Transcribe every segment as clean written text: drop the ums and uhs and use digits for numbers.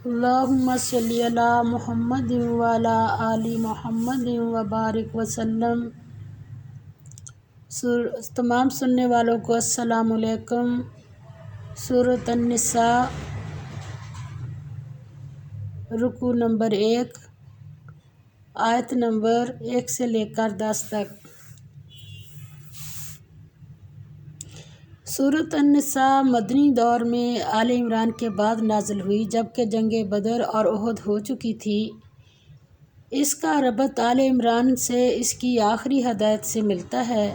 اللہم صلی علی محمد وعلی آل محمد وبارک وسلم۔ تمام سننے والوں کو السلام علیکم۔ سورۃ النساء، رکوع نمبر 1، آیت نمبر 1 سے لے کر 10 تک۔ سورۃ النساء مدنی دور میں آل عمران کے بعد نازل ہوئی، جبکہ جنگ بدر اور احد ہو چکی تھی۔ اس کا ربط آل عمران سے اس کی آخری ہدایت سے ملتا ہے۔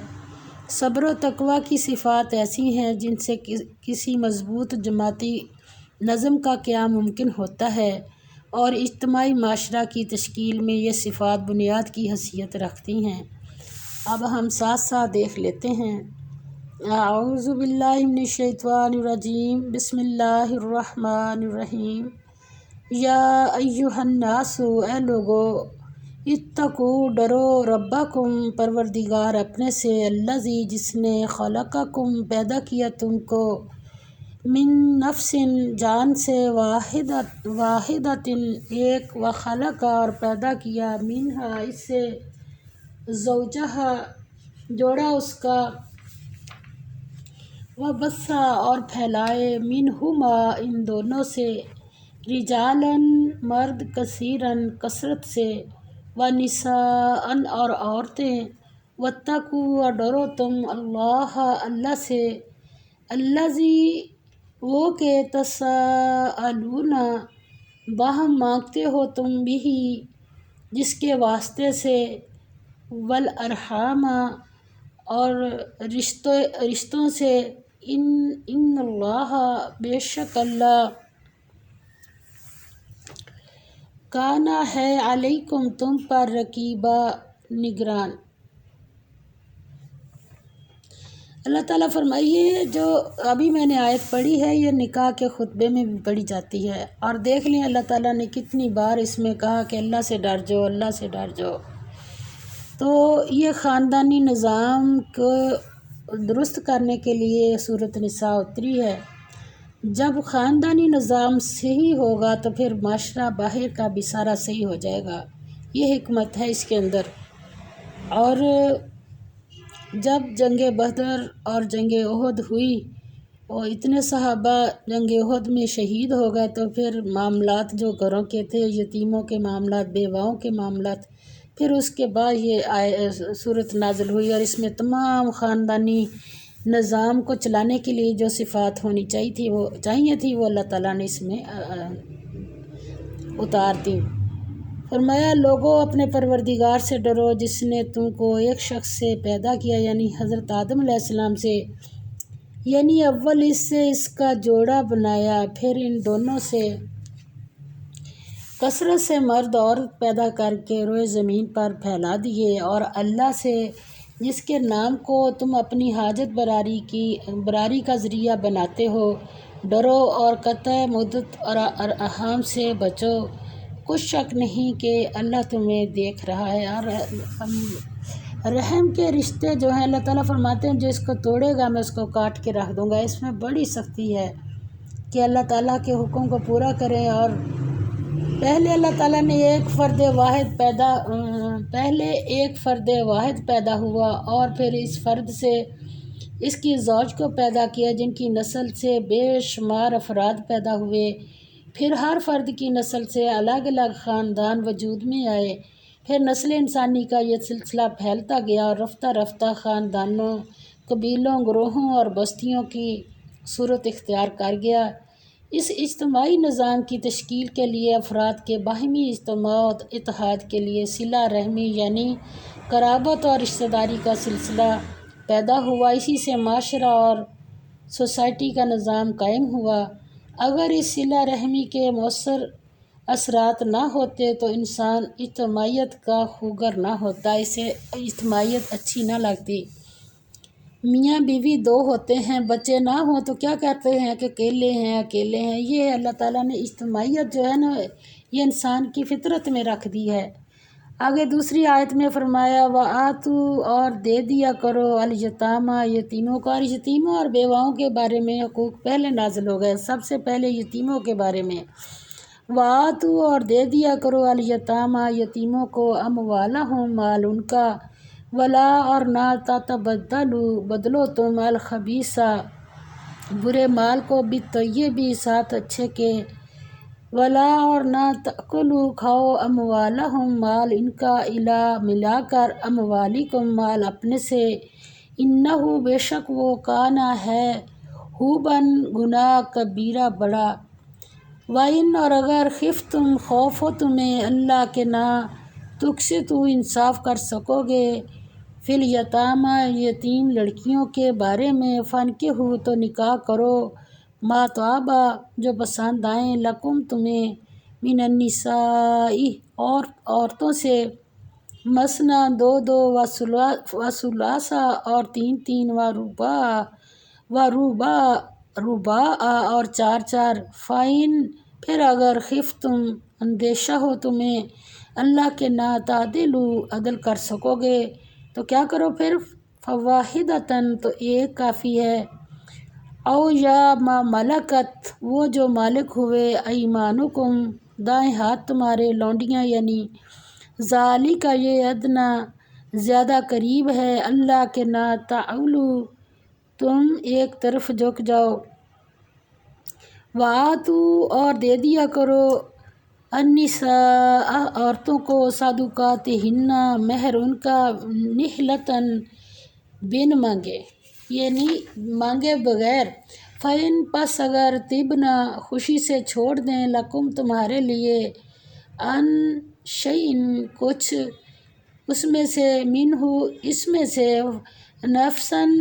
صبر و تقویٰ کی صفات ایسی ہیں جن سے کسی مضبوط جماعتی نظم کا قیام ممکن ہوتا ہے، اور اجتماعی معاشرہ کی تشکیل میں یہ صفات بنیاد کی حیثیت رکھتی ہیں۔ اب ہم ساتھ ساتھ دیکھ لیتے ہیں۔ اعوذ باللہ من الشیطان الرجیم، بسم اللہ الرحمن الرحیم۔ یا ایہا الناس، اے لوگو، اتقو، ڈرو، ربکم، پروردگار اپنے سے، الذی، جس نے خلقکم، پیدا کیا تم کو، من نفس، جان سے، واحدۃ، ایک، وخلق، اور پیدا کیا، منہا، اس سے، زوجہا، جوڑا اس کا، وبث، اور پھیلائے، منہما، ان دونوں سے، رجالاً، مرد، کثیراً، کثرت سے، ونساءً، اور عورتیں، واتقوا، اور ڈرو تم، اللہ، اللہ سے، الذی، وہ کہ، تساءلون، باہم مانگتے ہو تم، بہ، جس کے واسطے سے، والارحام، اور رشتوں سے، ان اللہ، بے شک اللہ، کان، ہے، علیکم، تم پر، رقیبا، نگران۔ اللہ تعالیٰ فرمائیے، جو ابھی میں نے آیت پڑھی ہے، یہ نکاح کے خطبے میں بھی پڑھی جاتی ہے، اور دیکھ لیں اللہ تعالیٰ نے کتنی بار اس میں کہا کہ اللہ سے ڈر جاؤ، اللہ سے ڈر جاؤ۔ تو یہ خاندانی نظام کو درست کرنے کے لیے سورۃ نساء اتری ہے۔ جب خاندانی نظام صحیح ہوگا تو پھر معاشرہ باہر کا بھی سارا صحیح ہو جائے گا، یہ حکمت ہے اس کے اندر۔ اور جب جنگ بدر اور جنگ احد ہوئی اور اتنے صحابہ جنگ احد میں شہید ہو گئے، تو پھر معاملات جو گھروں کے تھے، یتیموں کے معاملات، بیواؤں کے معاملات، پھر اس کے بعد یہ سورت نازل ہوئی، اور اس میں تمام خاندانی نظام کو چلانے کے لیے جو صفات ہونی چاہیے تھی وہ اللہ تعالیٰ نے اس میں اتار دی۔ فرمایا، لوگو، اپنے پروردگار سے ڈرو جس نے تم کو ایک شخص سے پیدا کیا، یعنی حضرت آدم علیہ السلام سے، یعنی اول اس سے اس کا جوڑا بنایا، پھر ان دونوں سے کثرت سے مرد عورت پیدا کر کے روئے زمین پر پھیلا دیے، اور اللہ سے جس کے نام کو تم اپنی حاجت براری کا ذریعہ بناتے ہو ڈرو، اور قطع مدت اور ارحام سے بچو، کچھ شک نہیں کہ اللہ تمہیں دیکھ رہا ہے۔ اور رحم کے رشتے جو ہیں، اللہ تعالیٰ فرماتے ہیں جو اس کو توڑے گا میں اس کو کاٹ کے رکھ دوں گا۔ اس میں بڑی سختی ہے کہ اللہ تعالیٰ کے حکم کو پورا کریں۔ اور پہلے اللہ تعالیٰ نے ایک فرد واحد پیدا ہوا، اور پھر اس فرد سے اس کی زوج کو پیدا کیا، جن کی نسل سے بے شمار افراد پیدا ہوئے، پھر ہر فرد کی نسل سے الگ الگ خاندان وجود میں آئے، پھر نسل انسانی کا یہ سلسلہ پھیلتا گیا، اور رفتہ رفتہ خاندانوں، قبیلوں، گروہوں اور بستیوں کی صورت اختیار کر گیا۔ اس اجتماعی نظام کی تشکیل کے لیے افراد کے باہمی اجتماع و اتحاد کے لیے صلہ رحمی، یعنی قرابت اور رشتہ داری کا سلسلہ پیدا ہوا، اسی سے معاشرہ اور سوسائٹی کا نظام قائم ہوا۔ اگر اس صلہ رحمی کے مؤثر اثرات نہ ہوتے تو انسان اجتماعیت کا خوگر نہ ہوتا، اسے اجتماعیت اچھی نہ لگتی۔ میاں بیوی دو ہوتے ہیں، بچے نہ ہوں تو کیا کہتے ہیں کہ اکیلے ہیں۔ یہ اللہ تعالیٰ نے اجتماعیت جو ہے نا، یہ انسان کی فطرت میں رکھ دی ہے۔ آگے دوسری آیت میں فرمایا، وَآتُوا، اور دے دیا کرو، الیتامیٰ، یتیموں کو۔ اور یتیموں اور بیواؤں کے بارے میں حقوق پہلے نازل ہو گئے، سب سے پہلے یتیموں کے بارے میں۔ وآتو اور دے دیا کرو الیتامہ یتیموں کو اموالہم مال ان کا، ولا اور نہ تتبدلو بدلو تم الخبیثہ برے مال کو بالطیب ساتھ اچھے کے، ولا اور نہ تأکلو کھاؤ اموالہم مال ان کا الا ملا کر اموالیکم مال اپنے سے، انہو بے شک وہ کانا ہے ہوبن گناہ کبیرہ بڑا، وَإِنْ اور اگر خفتم خوف ہو تمہیں اللہ کے نہ تقسطوا انصاف کر سکو گے فی الیتامہ یتیم لڑکیوں کے بارے میں، فانکحوا تو نکاح کرو ما طاب جو پسند آئیں لکم تمہیں من النساء اور عورتوں سے، مثنی دو دو وثلاثہ اور تین تین ورباع اور چار چار، فَإِن پھر اگر خفتم اندیشہ ہو تمہیں اللہ کے نہ تعدلوا عدل کر سکو گے تو کیا کرو پھر، فواحدۃ تو ایک کافی ہے، او یا ما ملکت وہ جو مالک ہوئے ایمانکم دائیں ہاتھ تمہارے لونڈیاں، یعنی ذالک یہ ادنیٰ زیادہ قریب ہے اللہ کے نہ تعولو تم ایک طرف جھک جاؤ، وآتو اور دے دیا کرو النساء عورتوں کو صدقاتہن مہر ان کا، نحلۃً بن مانگے یعنی مانگے بغیر، فَإِن پس اگر طِبْنَ خوشی سے چھوڑ دیں لکم تمہارے لیے، ان شیئن کچھ اس میں سے، منہ اس میں سے، نفساً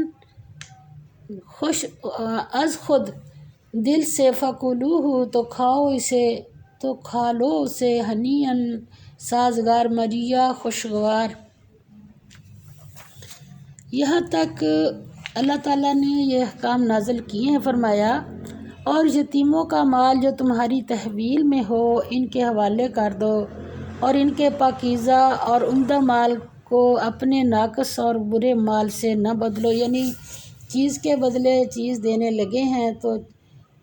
خوش از خود دل سے، فکلوہ تو کھاؤ اسے تو کھا لو اسے، ہنیئاً سازگار مریہ خوشگوار۔ یہاں تک اللہ تعالیٰ نے یہ احکام نازل کیے ہیں، فرمایا اور یتیموں کا مال جو تمہاری تحویل میں ہو ان کے حوالے کر دو، اور ان کے پاکیزہ اور عمدہ مال کو اپنے ناقص اور برے مال سے نہ بدلو، یعنی چیز کے بدلے چیز دینے لگے ہیں تو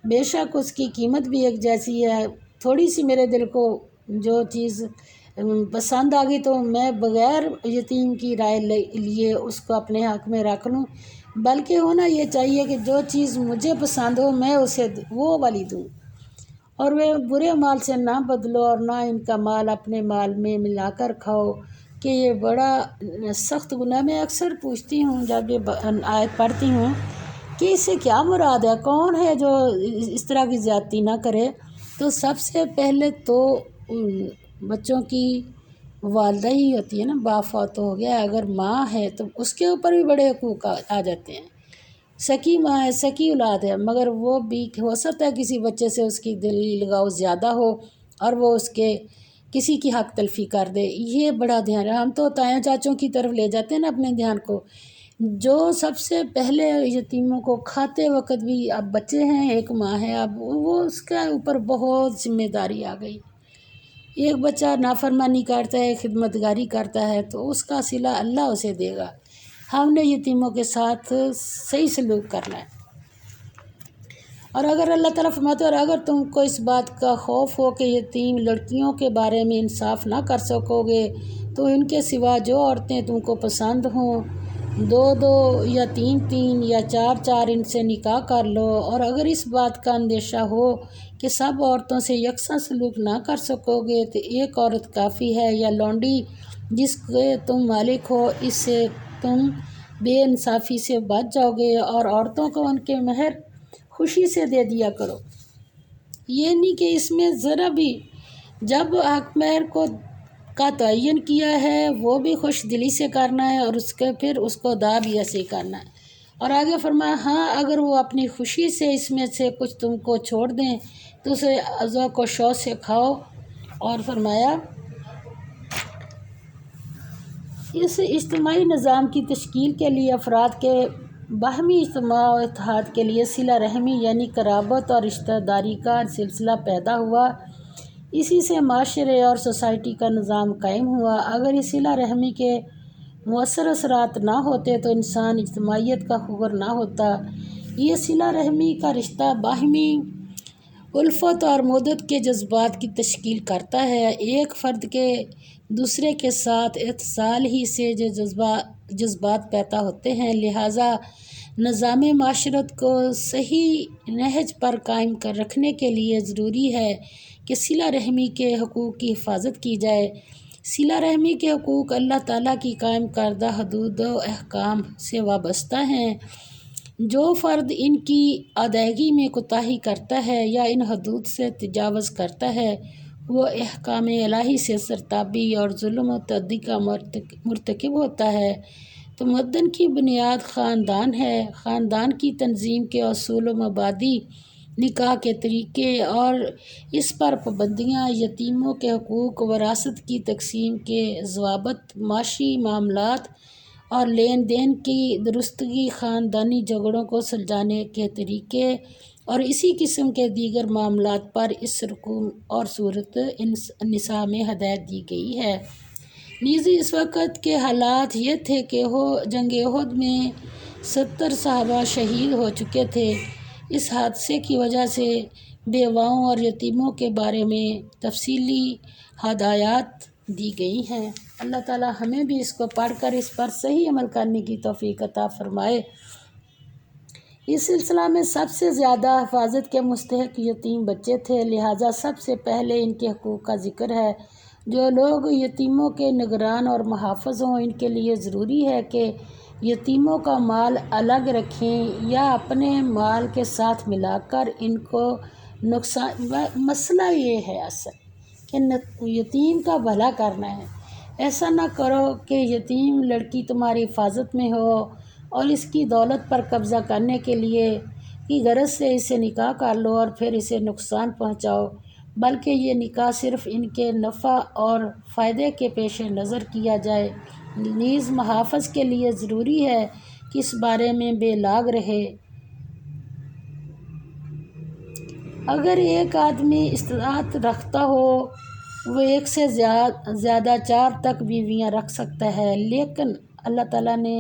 بے شک اس کی قیمت بھی ایک جیسی ہے، تھوڑی سی میرے دل کو جو چیز پسند آ گئی تو میں بغیر یتیم کی رائے لیے اس کو اپنے حق میں رکھ لوں، بلکہ ہونا یہ چاہیے کہ جو چیز مجھے پسند ہو میں اسے وہ والی دوں، اور وہ برے مال سے نہ بدلو اور نہ ان کا مال اپنے مال میں ملا کر کھاؤ کہ یہ بڑا سخت گناہ۔ میں اکثر پوچھتی ہوں جب یہ آیت پڑھتی ہوں کہ اس سے کیا مراد ہے، کون ہے جو اس طرح کی زیادتی نہ کرے، تو سب سے پہلے تو بچوں کی والدہ ہی ہوتی ہے نا، باپ فوت ہو گیا، اگر ماں ہے تو اس کے اوپر بھی بڑے حقوق آ جاتے ہیں، سکی ماں ہے، سکی اولاد ہے، مگر وہ بھی ہو سکتا ہے کسی بچے سے اس کی دل لگاؤ زیادہ ہو اور وہ اس کے کسی کی حق تلفی کر دے، یہ بڑا دھیان ہے۔ ہم تو تایاں چاچوں کی طرف لے جاتے ہیں نا اپنے دھیان کو، جو سب سے پہلے یتیموں کو کھاتے وقت بھی، اب بچے ہیں ایک ماں ہے، اب وہ اس کے اوپر بہت ذمہ داری آ گئی، ایک بچہ نافرمانی کرتا ہے، خدمت گاری کرتا ہے تو اس کا صلہ اللہ اسے دے گا، ہم نے یتیموں کے ساتھ صحیح سلوک کرنا ہے۔ اور اگر اللہ تعالیٰ فرماتے اور اگر تم کو اس بات کا خوف ہو کہ یتیم لڑکیوں کے بارے میں انصاف نہ کر سکو گے تو ان کے سوا جو عورتیں تم کو پسند ہوں، دو دو یا تین تین یا چار چار ان سے نکاح کر لو، اور اگر اس بات کا اندیشہ ہو کہ سب عورتوں سے یکساں سلوک نہ کر سکو گے تو ایک عورت کافی ہے، یا لونڈی جس کے تم مالک ہو، اس سے تم بے انصافی سے بچ جاؤ گے، اور عورتوں کو ان کے مہر خوشی سے دے دیا کرو، یہ نہیں کہ اس میں ذرا بھی جب حق مہر کا تعین کیا ہے وہ بھی خوش دلی سے کرنا ہے، اور اس کے پھر اس کو ادا بھی ایسے ہی کرنا ہے، اور آگے فرمایا ہاں اگر وہ اپنی خوشی سے اس میں سے کچھ تم کو چھوڑ دیں تو اسے ذوق و شوق سے کھاؤ، اور فرمایا اس اجتماعی نظام کی تشکیل کے لیے افراد کے باہمی اجتماع و اتحاد کے لیے صلہ رحمی یعنی قرابت اور رشتہ داری کا سلسلہ پیدا ہوا، اسی سے معاشرے اور سوسائٹی کا نظام قائم ہوا۔ اگر اس صلہ رحمی کے مؤثر اثرات نہ ہوتے تو انسان اجتماعیت کا خبر نہ ہوتا۔ یہ صلہ رحمی کا رشتہ باہمی الفت اور مودت کے جذبات کی تشکیل کرتا ہے۔ ایک فرد کے دوسرے کے ساتھ اتصال ہی سے جو جذبات پیدا ہوتے ہیں، لہٰذا نظام معاشرت کو صحیح نہج پر قائم رکھنے کے لیے ضروری ہے کہ صلہ رحمی کے حقوق کی حفاظت کی جائے۔ صلہ رحمی کے حقوق اللہ تعالیٰ کی قائم کردہ حدود و احکام سے وابستہ ہیں۔ جو فرد ان کی ادائیگی میں کوتاہی کرتا ہے یا ان حدود سے تجاوز کرتا ہے، وہ احکام الہی سے سرتابی اور ظلم و تعدی کا مرتکب ہوتا ہے۔ تمدن کی بنیاد خاندان ہے۔ خاندان کی تنظیم کے اصول و مبادئ، نکاح کے طریقے اور اس پر پابندیاں، یتیموں کے حقوق، وراثت کی تقسیم کے ضوابط، معاشی معاملات اور لین دین کی درستگی، خاندانی جھگڑوں کو سلجھانے کے طریقے اور اسی قسم کے دیگر معاملات پر اس رقوع اور صورت نساء میں ہدایت دی گئی ہے۔ نیز اس وقت کے حالات یہ تھے کہ جنگ احد میں 70 صحابہ شہید ہو چکے تھے۔ اس حادثے کی وجہ سے بیواؤں اور یتیموں کے بارے میں تفصیلی ہدایات دی گئی ہیں۔ اللہ تعالی ہمیں بھی اس کو پڑھ کر اس پر صحیح عمل کرنے کی توفیق عطا فرمائے۔ اس سلسلہ میں سب سے زیادہ حفاظت کے مستحق یتیم بچے تھے، لہٰذا سب سے پہلے ان کے حقوق کا ذکر ہے۔ جو لوگ یتیموں کے نگران اور محافظ ہوں، ان کے لیے ضروری ہے کہ یتیموں کا مال الگ رکھیں یا اپنے مال کے ساتھ ملا کر ان کو نقصان۔ مسئلہ یہ ہے اصل کہ یتیم کا بھلا کرنا ہے۔ ایسا نہ کرو کہ یتیم لڑکی تمہاری حفاظت میں ہو اور اس کی دولت پر قبضہ کرنے کے لیے کی غرض سے اسے نکاح کر لو اور پھر اسے نقصان پہنچاؤ، بلکہ یہ نکاح صرف ان کے نفع اور فائدے کے پیش نظر کیا جائے۔ نیز محافظ کے لیے ضروری ہے کہ اس بارے میں بے لاگ رہے۔ اگر ایک آدمی استطاعت رکھتا ہو، وہ ایک سے زیادہ 4 تک بیویاں رکھ سکتا ہے، لیکن اللہ تعالیٰ نے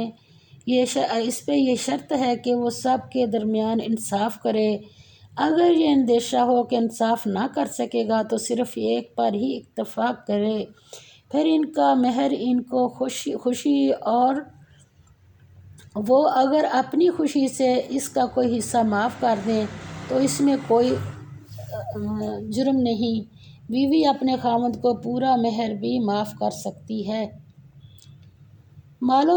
اس پہ یہ شرط ہے کہ وہ سب کے درمیان انصاف کرے۔ اگر یہ اندیشہ ہو کہ انصاف نہ کر سکے گا تو صرف ایک پر ہی اکتفا کرے، پھر ان کا مہر ان کو خوشی اور وہ اگر اپنی خوشی سے اس کا کوئی حصہ معاف کر دیں تو اس میں کوئی جرم نہیں۔ بیوی اپنے خاوند کو پورا مہر بھی معاف کر سکتی ہے۔ مال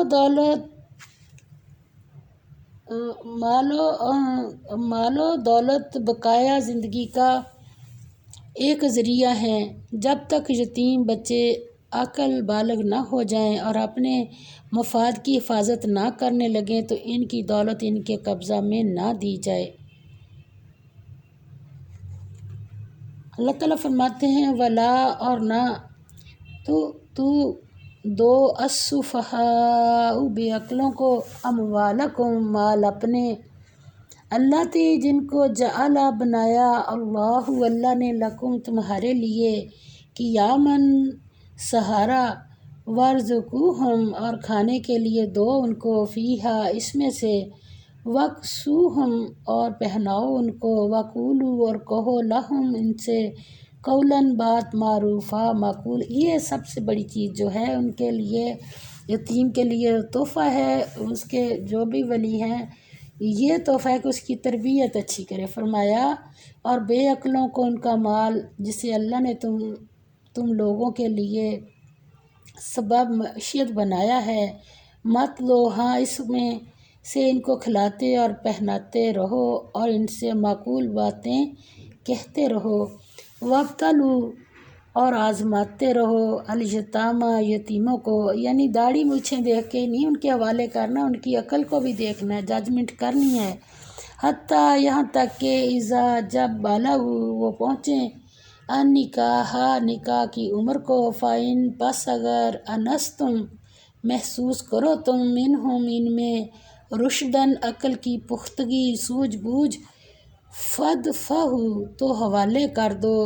و دولت بقایا زندگی کا ایک ذریعہ ہیں۔ جب تک یتیم بچے عقل بالغ نہ ہو جائیں اور اپنے مفاد کی حفاظت نہ کرنے لگیں تو ان کی دولت ان کے قبضہ میں نہ دی جائے۔ اللہ تعالیٰ فرماتے ہیں ولا اور نہ تو دو السفہاء بے عقلوں کو اموالکم مال اپنے اللہ تی جن کو جعل بنایا اللہ نے لکم تمہارے لیے قیاماً سہارا وارزقوہم اور کھانے کے لیے دو ان کو فیہا اس میں سے وکسوہم اور پہناؤ ان کو وقولو اور کہو لہم ان سے قولاً بات معروفہ معقول۔ یہ سب سے بڑی چیز جو ہے ان کے لیے یتیم کے لیے تحفہ ہے، اس کے جو بھی ولی ہیں یہ تحفہ ہے کہ اس کی تربیت اچھی کرے۔ فرمایا اور بے عقلوں کو ان کا مال جسے اللہ نے تم لوگوں کے لیے سبب معیشت بنایا ہے مت لو، ہاں اس میں سے ان کو کھلاتے اور پہناتے رہو اور ان سے معقول باتیں کہتے رہو۔ وابتلوا اور آزماتے رہو الیتامیٰ یتیموں کو، یعنی داڑھی مونچھیں دیکھ کے نہیں ان کے حوالے کرنا، ان کی عقل کو بھی دیکھنا ہے، ججمنٹ کرنی ہے۔ حتیٰ یہاں تک کہ اذا جب بالغوا وہ پہنچیں نکاح کی عمر کو، فإن پس اگر انستم محسوس کرو تم منہم ان میں رشداً عقل کی پختگی سوجھ بوجھ، فادفعوا تو حوالے کر دو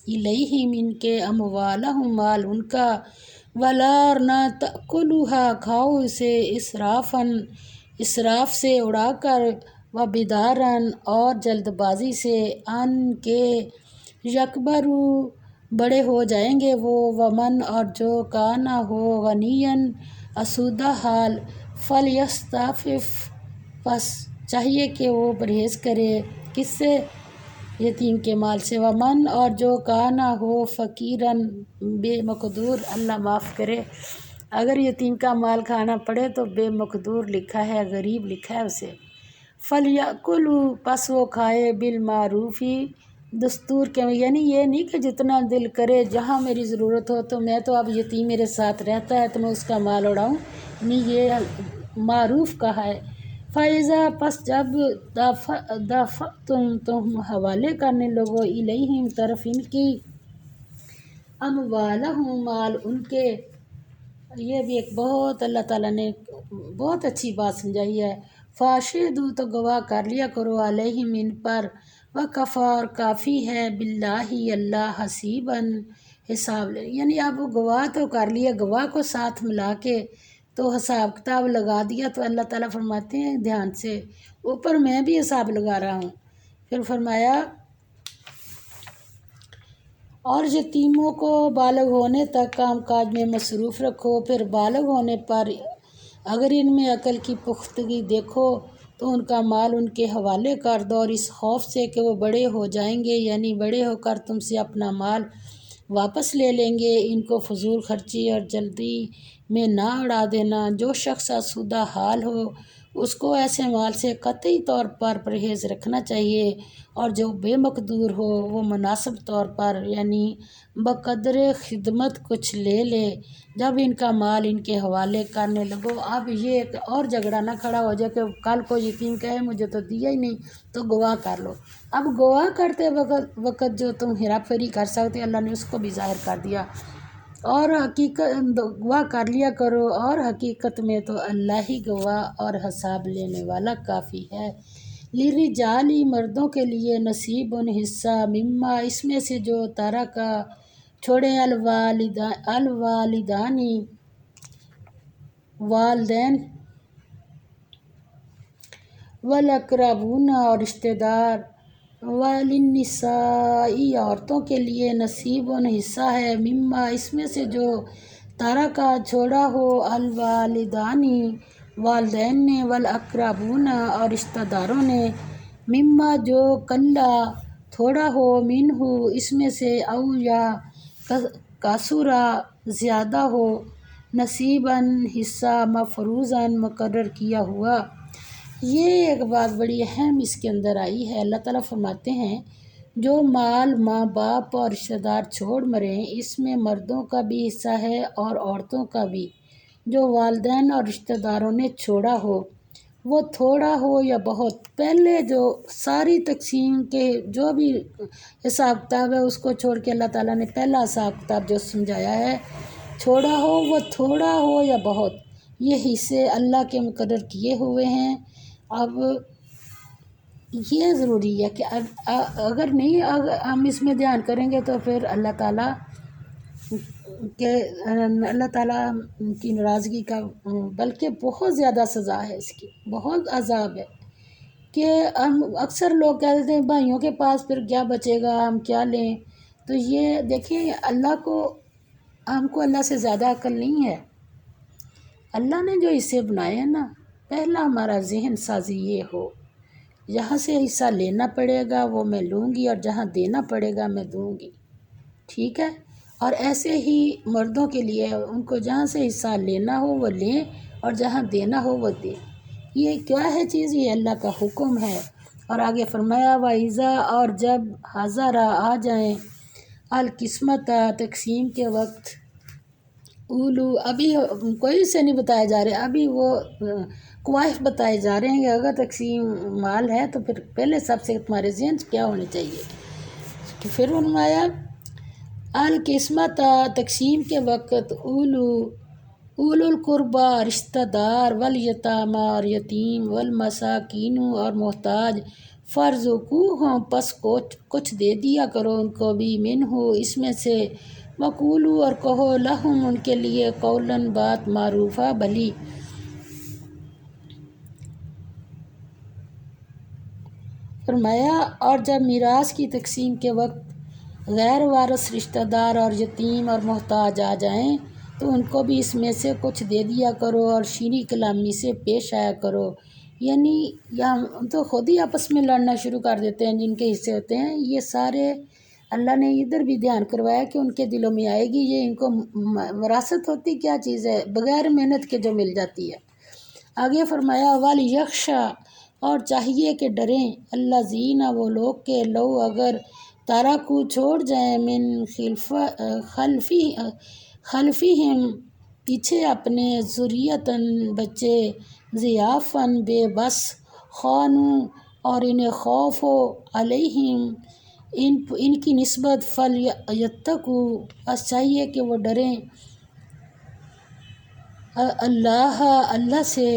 الیہم ان کے اموالہم مال ان کا، ولا اور نہ تأکلوہا کھاؤ اسے اسراف سے اڑا کر، و بدارن اور جلد بازی سے، ان کے یکبرو بڑے ہو جائیں گے وہ، ومن اور جو کانا ہو غنین آسودہ حال، فلیستعفف پس چاہیے کہ وہ پرہیز کرے، کس سے؟ یتیم کے مال سے، ومن اور جو کانا ہو فقیرن بے مقدور، اللہ معاف کرے اگر یتیم کا مال کھانا پڑے تو بے مقدور لکھا ہے، غریب لکھا ہے اسے، فلیأکلوا پس وہ کھائے، بالمعروف دستور کے، یعنی یہ نہیں کہ جتنا دل کرے، جہاں میری ضرورت ہو تو میں تو اب یتیم میرے ساتھ رہتا ہے تو میں اس کا مال اڑاؤں نہیں، یہ معروف کہا ہے۔ فَإِذَا پس جب دفعتم حوالے کرنے لگو، الیہم طرف ان کی، اموالہم مال ان کے، یہ بھی ایک بہت اللہ تعالیٰ نے بہت اچھی بات سمجھائی ہے، فاشہدوا تو گواہ کر لیا کرو، علیہم ان پر، وکفیٰ اور کافی ہے، باللہ اللہ حسیباً حساب لے، یعنی اب گواہ تو کر لیا، گواہ کو ساتھ ملا کے تو حساب کتاب لگا دیا، تو اللہ تعالیٰ فرماتے ہیں دھیان سے، اوپر میں بھی حساب لگا رہا ہوں۔ پھر فرمایا اور یتیموں کو بالغ ہونے تک کام کاج میں مصروف رکھو، پھر بالغ ہونے پر اگر ان میں عقل کی پختگی دیکھو تو ان کا مال ان کے حوالے کر دو، اور اس خوف سے کہ وہ بڑے ہو جائیں گے، یعنی بڑے ہو کر تم سے اپنا مال واپس لے لیں گے، ان کو فضول خرچی اور جلدی میں نہ اڑا دینا۔ جو شخص آسودہ حال ہو اس کو ایسے مال سے قطعی طور پر پرہیز رکھنا چاہیے، اور جو بے مقدور ہو وہ مناسب طور پر یعنی بقدر خدمت کچھ لے لے۔ جب ان کا مال ان کے حوالے کرنے لگو، اب یہ ایک اور جھگڑا نہ کھڑا ہو جائے کہ کل کو یتیم کہے مجھے تو دیا ہی نہیں، تو گواہ کر لو۔ اب گواہ کرتے وقت جو تم ہیرا پھیری کر سکتے، اللہ نے اس کو بھی ظاہر کر دیا، اور حقیقت گواہ کر لیا کرو، اور حقیقت میں تو اللہ ہی گواہ اور حساب لینے والا کافی ہے۔ للرجال مردوں کے لیے، نصیب حصہ، مما اس میں سے جو ترکا چھوڑے، الوالدانی والدین، والاقربون اور رشتہ دار، وللنساء عورتوں کے لیے، نصیب حصہ ہے، مما اس میں سے جو ترکا چھوڑا ہو، الوالدانی والدین نے، والاقربون اور رشتہ داروں نے، مما جو کلا تھوڑا ہو، منہ اس میں سے، او یا کثرا زیادہ ہو، نصیباً حصہ، مفروضاً مقرر کیا ہوا۔ یہ ایک بات بڑی اہم اس کے اندر آئی ہے، اللہ تعالیٰ فرماتے ہیں جو مال ماں باپ اور رشتہ دار چھوڑ مریں، اس میں مردوں کا بھی حصہ ہے اور عورتوں کا بھی، جو والدین اور رشتہ داروں نے چھوڑا ہو، وہ تھوڑا ہو یا بہت، پہلے جو ساری تقسیم کے جو بھی حساب کتاب ہے اس کو چھوڑ کے اللہ تعالیٰ نے پہلا حساب کتاب جو سمجھایا ہے، چھوڑا ہو وہ تھوڑا ہو یا بہت، یہ حصے اللہ کے مقرر کیے ہوئے ہیں۔ اب یہ ضروری ہے کہ اگر نہیں ہم اس میں دھیان کریں گے تو پھر اللہ تعالیٰ کی ناراضگی کا، بلکہ بہت زیادہ سزا ہے اس کی، بہت عذاب ہے، کہ ہم اکثر لوگ کہہ دیتے ہیں بھائیوں کے پاس پھر کیا بچے گا، ہم کیا لیں، تو یہ دیکھیں ہم کو اللہ سے زیادہ عقل نہیں ہے، اللہ نے جو حصے بنائے ہیں نا، پہلا ہمارا ذہن سازی یہ ہو، جہاں سے حصہ لینا پڑے گا وہ میں لوں گی، اور جہاں دینا پڑے گا میں دوں گی، ٹھیک ہے، اور ایسے ہی مردوں کے لیے ان کو جہاں سے حصہ لینا ہو وہ لیں، اور جہاں دینا ہو وہ دیں۔ یہ کیا ہے چیز؟ یہ اللہ کا حکم ہے۔ اور آگے فرمایا وَإِذَا اور جب حضر آ جائیں، القسمت تقسیم کے وقت، اولو ابھی کوئی سے نہیں بتائے جا رہے، ابھی وہ کوائف بتائے جا رہے ہیں کہ اگر تقسیم مال ہے تو پھر پہلے سب سے تمہارے ذہن کیا ہونے چاہیے، کہ پھر فرمایا القسمت تقسیم کے وقت، اولو القربہ رشتہ دار، والیتامى اور یتیم، والمساکین اور محتاج، فارزقوہم پس کچھ دے دیا کرو ان کو بھی، منہ اس میں سے، وقولوا اور کہو، لہم ان کے لیے، قولاً بات، معروفہ بھلی، فرمایا اور جب میراث کی تقسیم کے وقت غیر وارث رشتہ دار اور یتیم اور محتاج آ جائیں تو ان کو بھی اس میں سے کچھ دے دیا کرو اور شیریں کلامی سے پیش آیا کرو۔ یعنی ہم تو خود ہی آپس میں لڑنا شروع کر دیتے ہیں جن کے حصے ہوتے ہیں۔ یہ سارے اللہ نے ادھر بھی دھیان کروایا کہ ان کے دلوں میں آئے گی یہ ان کو وراثت ہوتی کیا چیز ہے، بغیر محنت کے جو مل جاتی ہے۔ آگے فرمایا وَلْيَخْشَى اور چاہیے کہ ڈریں الذین وہ لوگ کہ لو اگر تارکو چھوڑ جائیں من خلفہم پیچھے اپنے ذریتاً بچے ضعافاً بے بس خانو اور انہیں خوف ہو علیہم ان کی نسبت فلیتقوا بس چاہیے کہ وہ ڈریں اللہ سے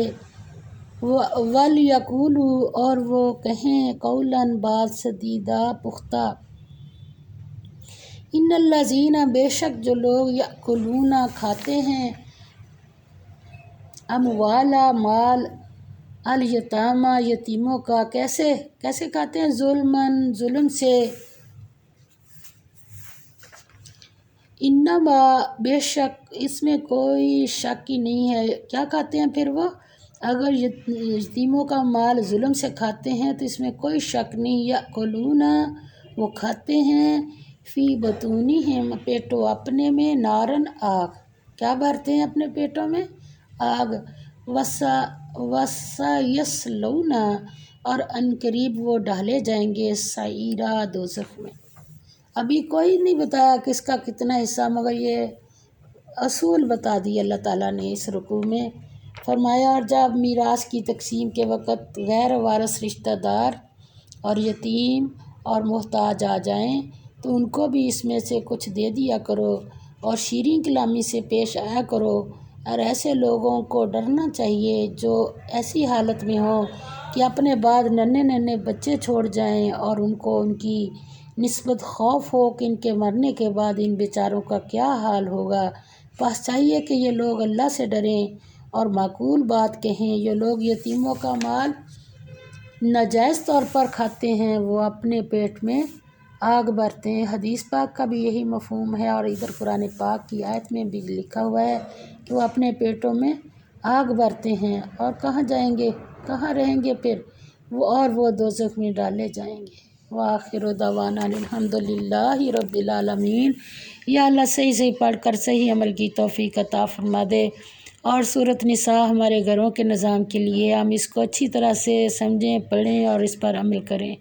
وَلْيَقُولُوا اور وہ کہیں قولاً بات سدیدہ پختہ ان الذین بے شک جو لوگ یأکلون کھاتے ہیں اموال مال الیتامی یتیموں کا کیسے کھاتے ہیں ظلم سے انما بے شک اس میں کوئی شک ہی نہیں ہے کیا کھاتے ہیں پھر وہ اگر یتیموں کا مال ظلم سے کھاتے ہیں تو اس میں کوئی شک نہیں یأکلون وہ کھاتے ہیں فی بطونہم پیٹوں اپنے میں نارن آگ کیا بھرتے ہیں اپنے پیٹوں میں آگ وَسَيَصْلَوْنَ اور عنقریب وہ ڈالے جائیں گے سعیرا دوزخ میں۔ ابھی کوئی نہیں بتایا کہ اس کا کتنا حصہ مگر یہ اصول بتا دی اللہ تعالیٰ نے اس رکوع میں۔ فرمایا اور جب میراث کی تقسیم کے وقت غیر وارث رشتہ دار اور یتیم اور محتاج آ جائیں تو ان کو بھی اس میں سے کچھ دے دیا کرو اور شیریں کلامی سے پیش آیا کرو اور ایسے لوگوں کو ڈرنا چاہیے جو ایسی حالت میں ہوں کہ اپنے بعد ننھے بچے چھوڑ جائیں اور ان کو ان کی نسبت خوف ہو کہ ان کے مرنے کے بعد ان بیچاروں کا کیا حال ہوگا۔ بس چاہیے کہ یہ لوگ اللہ سے ڈریں اور معقول بات کہیں۔ یہ لوگ یتیموں کا مال ناجائز طور پر کھاتے ہیں وہ اپنے پیٹ میں آگ بھرتے ہیں۔ حدیث پاک کا بھی یہی مفہوم ہے اور ادھر قرآن پاک کی آیت میں بھی لکھا ہوا ہے کہ وہ اپنے پیٹوں میں آگ بھرتے ہیں اور کہاں جائیں گے، کہاں رہیں گے پھر وہ دوزخ میں ڈالے جائیں گے۔ وآخر دعوانا الحمد للہ رب العالمین۔ یا اللہ صحیح پڑھ کر صحیح عمل کی توفیق عطا فرما دے اور سورۃ نساء ہمارے گھروں کے نظام کے لیے ہم اس کو اچھی طرح سے سمجھیں پڑھیں اور اس پر عمل کریں۔